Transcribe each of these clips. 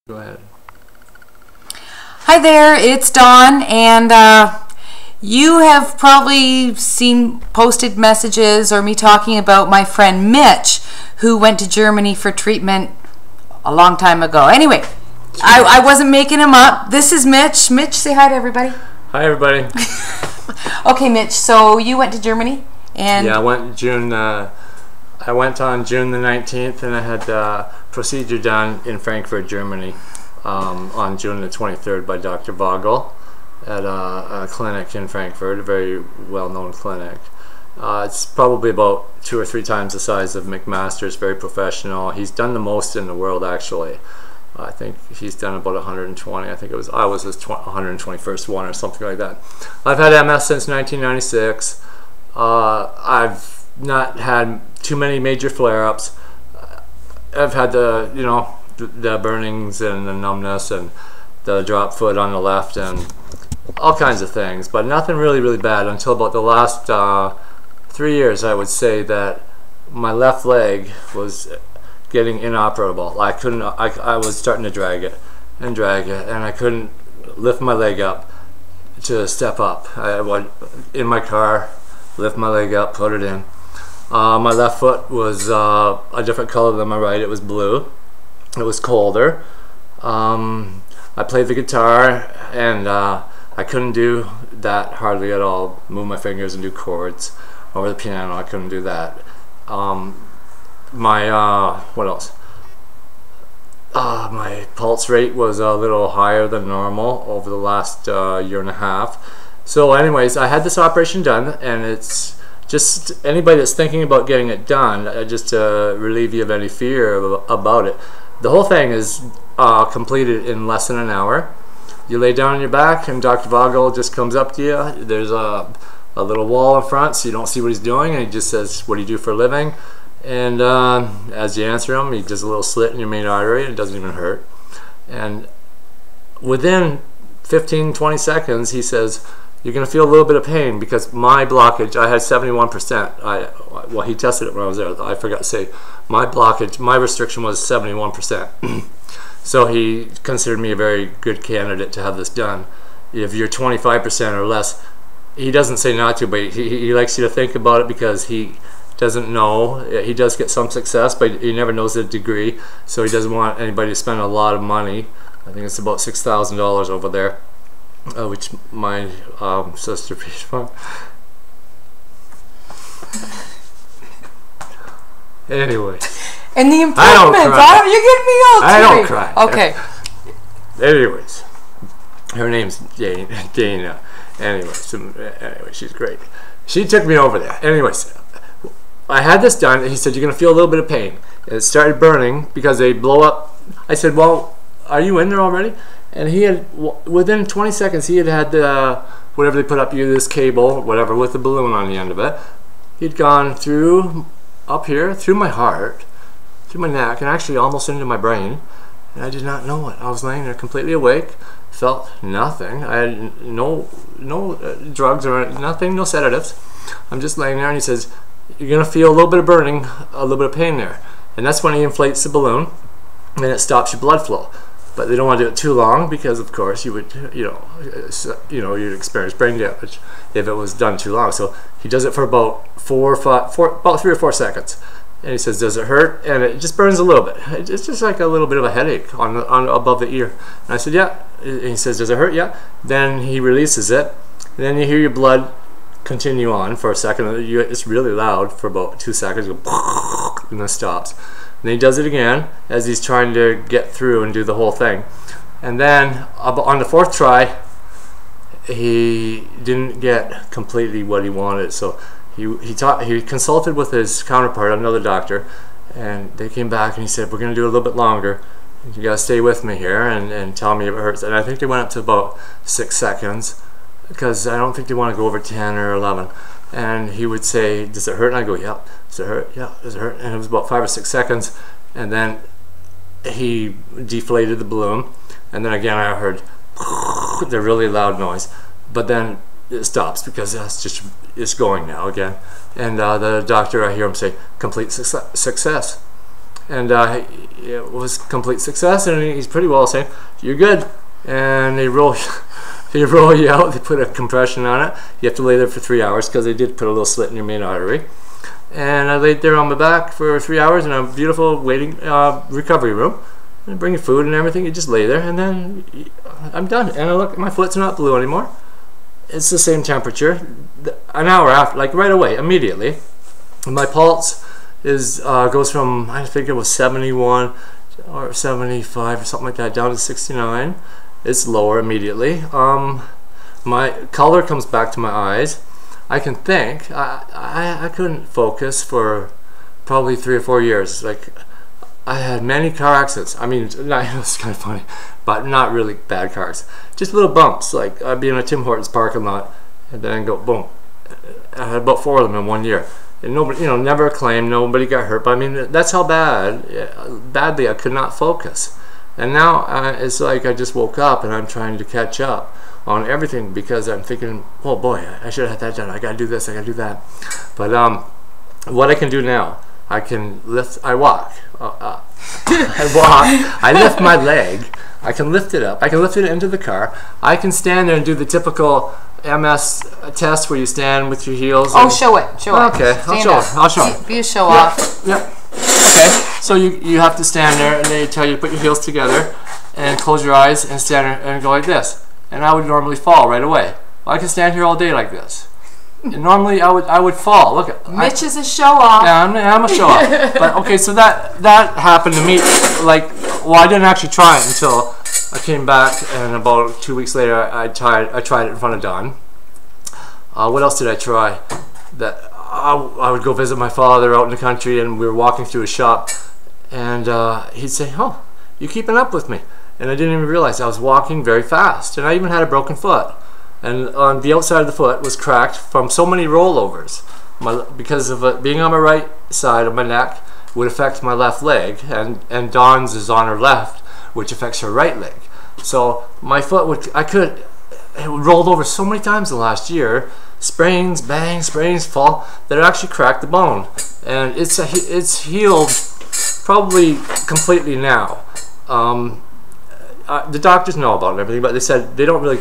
Go ahead. Hi there, it's Dawn, and you have probably seen posted messages or me talking about my friend Mitch, who went to Germany for treatment a long time ago. Anyway, I wasn't making him up. This is Mitch. Mitch, say hi to everybody. Hi, everybody. Okay, Mitch, so you went to Germany? And yeah, I went on June the 19th, and I had the procedure done in Frankfurt, Germany, on June the 23rd by Dr. Vogel at a clinic in Frankfurt, a very well-known clinic. It's probably about 2 or 3 times the size of McMaster's, very professional. He's done the most in the world, actually. I think he's done about 120. I was his 121st one or something like that. I've had MS since 1996. I've not had too many major flare-ups. I've had the burnings and the numbness and the drop foot on the left and all kinds of things, but nothing really bad until about the last 3 years. I would say that my left leg was getting inoperable. I was starting to drag it, and I couldn't lift my leg up to step up. I would, in my car, lift my leg up, put it in. My left foot was a different color than my right. It was blue. It was colder. I played the guitar, and I couldn't do that hardly at all. Move my fingers and do chords over the piano. I couldn't do that. What else? My pulse rate was a little higher than normal over the last year and a half. So anyways, I had this operation done, and it's just anybody that's thinking about getting it done, just to relieve you of any fear about it. The whole thing is completed in less than an hour. You lay down on your back, and Dr. Vogel just comes up to you. There's a little wall in front, so you don't see what he's doing, and he just says, "What do you do for a living?" And as you answer him, he does a little slit in your main artery, and it doesn't even hurt. And within 15-20 seconds, he says, "You're going to feel a little bit of pain," because my blockage, I had 71%. Well, he tested it when I was there. I forgot to say, my blockage, my restriction was 71%. So he considered me a very good candidate to have this done. If you're 25% or less, he doesn't say not to, but he likes you to think about it, because he doesn't know. He does get some success, but he never knows the degree, so he doesn't want anybody to spend a lot of money. I think it's about $6,000 over there, which my sister paid for. Anyway. And the improvements, you're getting me all teary. I don't cry. Okay. Anyways, her name's Daina. Anyway, she's great. She took me over there. Anyways, I had this done, and he said, "You're going to feel a little bit of pain." And it started burning because they blow up. I said, "Well, are you in there already?" And he had, within 20 seconds, he had the, whatever they put up you, this cable, whatever, with the balloon on the end of it. He'd gone through, up here, through my heart, through my neck, and actually almost into my brain. And I did not know it. I was laying there completely awake, felt nothing. I had no drugs or nothing, no sedatives. I'm just laying there, and he says, "You're going to feel a little bit of burning, a little bit of pain there." And that's when he inflates the balloon, and it stops your blood flow. But they don't want to do it too long, because of course you would, you'd experience brain damage if it was done too long. So he does it for about 3 or 4 seconds, and he says, "Does it hurt?" And it just burns a little bit. It's just like a little bit of a headache on above the ear. And I said, "Yeah." And he says, "Does it hurt?" "Yeah." Then he releases it, and then you hear your blood continue on for a second. It's really loud for about 2 seconds, and then it stops. And then he does it again as he's trying to get through and do the whole thing. And then on the 4th try, he didn't get completely what he wanted. So he consulted with his counterpart, another doctor, and they came back, and he said, "We're going to do a little bit longer. You got to stay with me here and tell me if it hurts." And I think they went up to about 6 seconds, because I don't think they want to go over 10 or 11. And he would say, "Does it hurt?" And I go, "Yeah." "Does it hurt?" "Yeah." "Does it hurt?" And it was about 5 or 6 seconds, and then he deflated the balloon, and then again I heard the really loud noise, but then it stops, because it's going now again. And the doctor, I hear him say, "Complete success." and it was complete success. And he's pretty well saying, "You're good," and they roll. They roll you out. They put a compression on it. You have to lay there for 3 hours because they did put a little slit in your main artery. And I laid there on my back for 3 hours in a beautiful waiting recovery room. And bring you food and everything. You just lay there, and then I'm done. And I look, my foot's not blue anymore. It's the same temperature. An hour after, like right away, immediately. And my pulse is goes from, I think it was 71 or 75 or something like that, down to 69. It's lower immediately. My color comes back to my eyes. I can think. I couldn't focus for probably 3 or 4 years. Like, I had many car accidents. I mean, it's kind of funny, but not really bad cars. Just little bumps. Like, I'd be in a Tim Hortons parking lot, and then go boom. I had about 4 of them in 1 year. And nobody, never a claim. Nobody got hurt. But I mean, that's how badly I could not focus. And now it's like I just woke up and I'm trying to catch up on everything because I'm thinking, oh boy, I should have had that done. I got to do this. I got to do that. But what I can do now, I can lift. I walk. I walk. I lift my leg. I can lift it up. I can lift it into the car. I can stand there and do the typical MS test where you stand with your heels. Oh, show it. Show it. Okay, I'll show it. Be a show off. Yep. Okay, so you have to stand there, and they tell you to put your heels together and close your eyes and stand there and go like this. And I would normally fall right away. Well, I can stand here all day like this. And normally I would fall. Look at Mitch is a show off. Yeah, I'm a show off. But okay, so that happened to me. Like, well, I didn't actually try it until I came back, and about 2 weeks later, I tried it in front of Don. What else did I try? That I would go visit my father out in the country, and we were walking through a shop, and he'd say, "Oh, you keeping up with me?" And I didn't even realize I was walking very fast, and I even had a broken foot, and on the outside of the foot was cracked from so many rollovers. Because of it being on my right side of my neck would affect my left leg, and Dawn's is on her left, which affects her right leg. So my foot it rolled over so many times the last year, sprains, bangs, sprains, fall, that it actually cracked the bone. And it's healed probably completely now. The doctors know about it and everything, but they said they don't really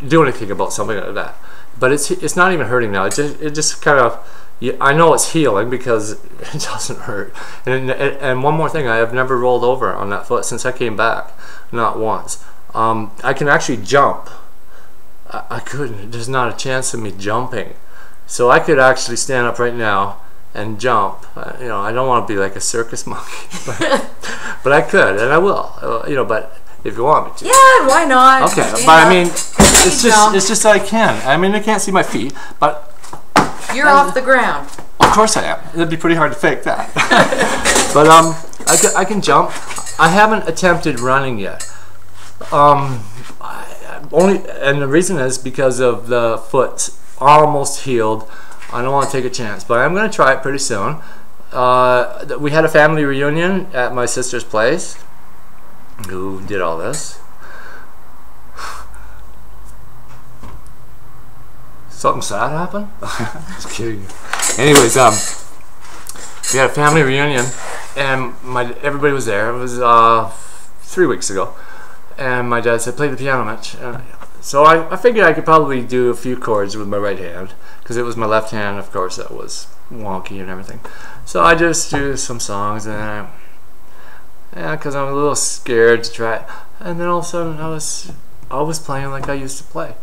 do anything about something like that. But it's not even hurting now. It just kind of, I know it's healing because it doesn't hurt. And one more thing, I have never rolled over on that foot since I came back, not once. I can actually jump. I couldn't. There's not a chance of me jumping. So I could actually stand up right now and jump. I don't want to be like a circus monkey, but I could, and I will. But if you want me to. Yeah, why not? Okay, but I mean, it's just that I can. I mean, I can't see my feet, but you're off the ground. Of course I am. It'd be pretty hard to fake that. But I can jump. I haven't attempted running yet. And the reason is because of the foot's almost healed. I don't want to take a chance, but I'm going to try it pretty soon. We had a family reunion at my sister's place. Who did all this? Something sad happened? Just kidding you. Anyways, we had a family reunion, and everybody was there. It was 3 weeks ago. And my dad said, "Play the piano, Mitch." So I figured I could probably do a few chords with my right hand, because it was my left hand, of course, that was wonky and everything. So I just do some songs, and because I'm a little scared to try it. And then all of a sudden I was playing like I used to play.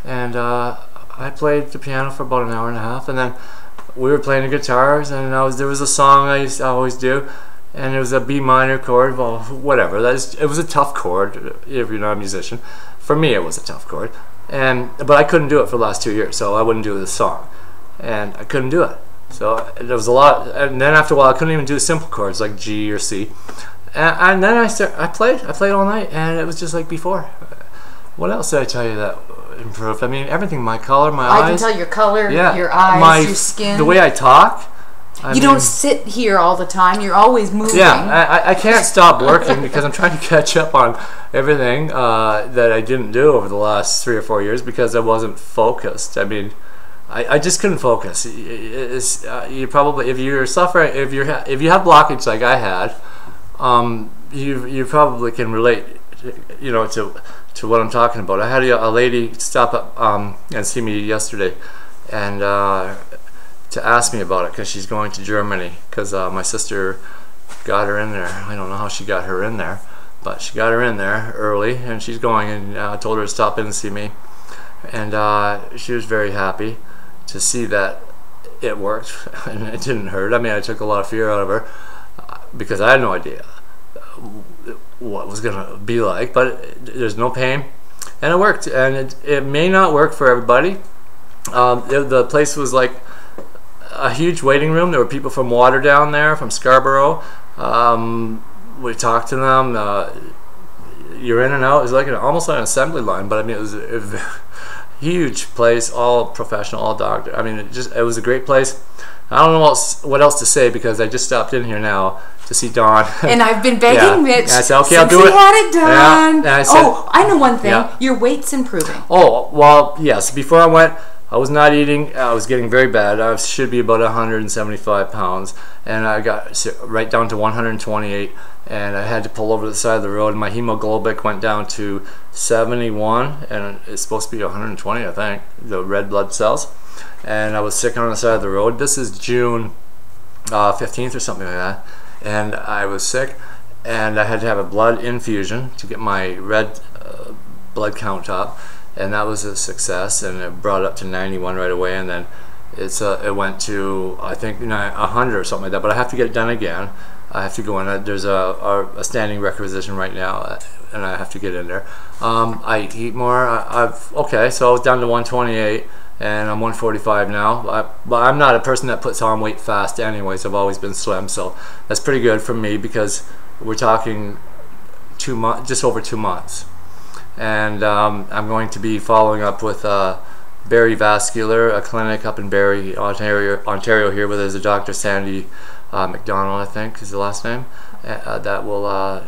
And I played the piano for about an hour and a half, and then we were playing the guitars, and there was a song I always do. And it was a B minor chord, well, whatever. It was a tough chord if you're not a musician. For me, it was a tough chord, but I couldn't do it for the last 2 years, so I wouldn't do this song, and I couldn't do it. So there was a lot, and then after a while, I couldn't even do simple chords like G or C. And then I played all night, and it was just like before. What else did I tell you that improved? I mean, everything. My color, my eyes. I can tell your color, yeah, your eyes, your skin. The way I talk. You don't sit here all the time. You're always moving. Yeah, I can't stop working because I'm trying to catch up on everything that I didn't do over the last 3 or 4 years because I wasn't focused. I mean, I just couldn't focus. You probably, if you're suffering, if you have blockage like I had, you probably can relate, you know, to what I'm talking about. I had a lady stop up and see me yesterday, and to ask me about it because she's going to Germany because my sister got her in there. I don't know how she got her in there, but she got her in there early, and she's going, and I told her to stop in and see me, and she was very happy to see that it worked and it didn't hurt. I mean, I took a lot of fear out of her because I had no idea what it was gonna be like, but there's no pain, and it worked. And it may not work for everybody. The place was like a huge waiting room. There were people from Waterdown there, from Scarborough. We talked to them. You're in and out. It was like almost like an assembly line, but I mean, it was a huge place, all professional, all doctor. I mean, it was a great place. I don't know what else to say because I just stopped in here now to see Dawn. And I've been begging Mitch and I said, okay, since I'll do it. He had it done. Yeah. I said, I know one thing. Yeah. Your weight's improving. Oh, well, yes. Before I went, I was not eating. I was getting very bad. I should be about 175 pounds, and I got right down to 128, and I had to pull over to the side of the road. My hemoglobin went down to 71, and it's supposed to be 120, I think, the red blood cells. And I was sick on the side of the road. This is June 15th or something like that, and I was sick, and I had to have a blood infusion to get my red blood count up. And that was a success, and it brought it up to 91 right away, and then it went to, I think, 100 or something like that. But I have to get it done again. I have to go in. There's a standing requisition right now, and I have to get in there. I eat more. Okay, so I was down to 128, and I'm 145 now. But I'm not a person that puts on weight fast anyways. I've always been slim, so that's pretty good for me because we're talking just over 2 months. And I'm going to be following up with Barrie Vascular, a clinic up in Barrie, Ontario here, where there's a Dr. Sandy McDonald, I think is the last name, that will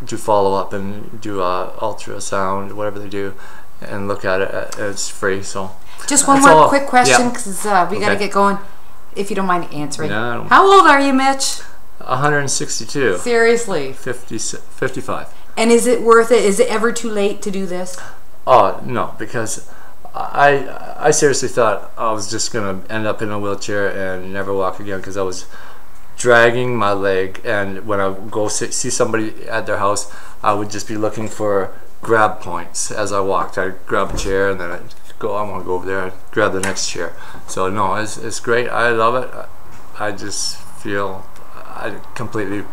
do follow-up and do ultrasound, whatever they do, and look at it. It's free, so. Just one more quick question, because we got to get going, if you don't mind answering. No, how old are you, Mitch? 162. Seriously? 55. And is it worth it? Is it ever too late to do this? Oh, no, because I seriously thought I was just going to end up in a wheelchair and never walk again because I was dragging my leg, and when I would go see somebody at their house, I would just be looking for grab points as I walked. I'd grab a chair and then I'd go, I want to go over there, I'd grab the next chair. So no, it's great. I love it. I just feel completely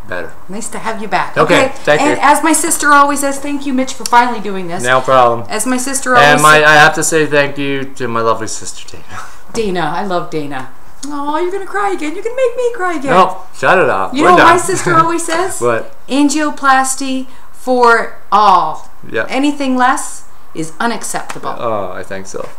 better. Nice to have you back. Okay, thank you. And as my sister always says, thank you, Mitch, for finally doing this. No problem. As my sister always says. And I have to say thank you to my lovely sister, Daina. Daina, I love Daina. Oh, you're going to cry again. You're going to make me cry again. No, shut it off. You know what my sister always says? What? Angioplasty for all. Yeah. Anything less is unacceptable. Oh, I think so.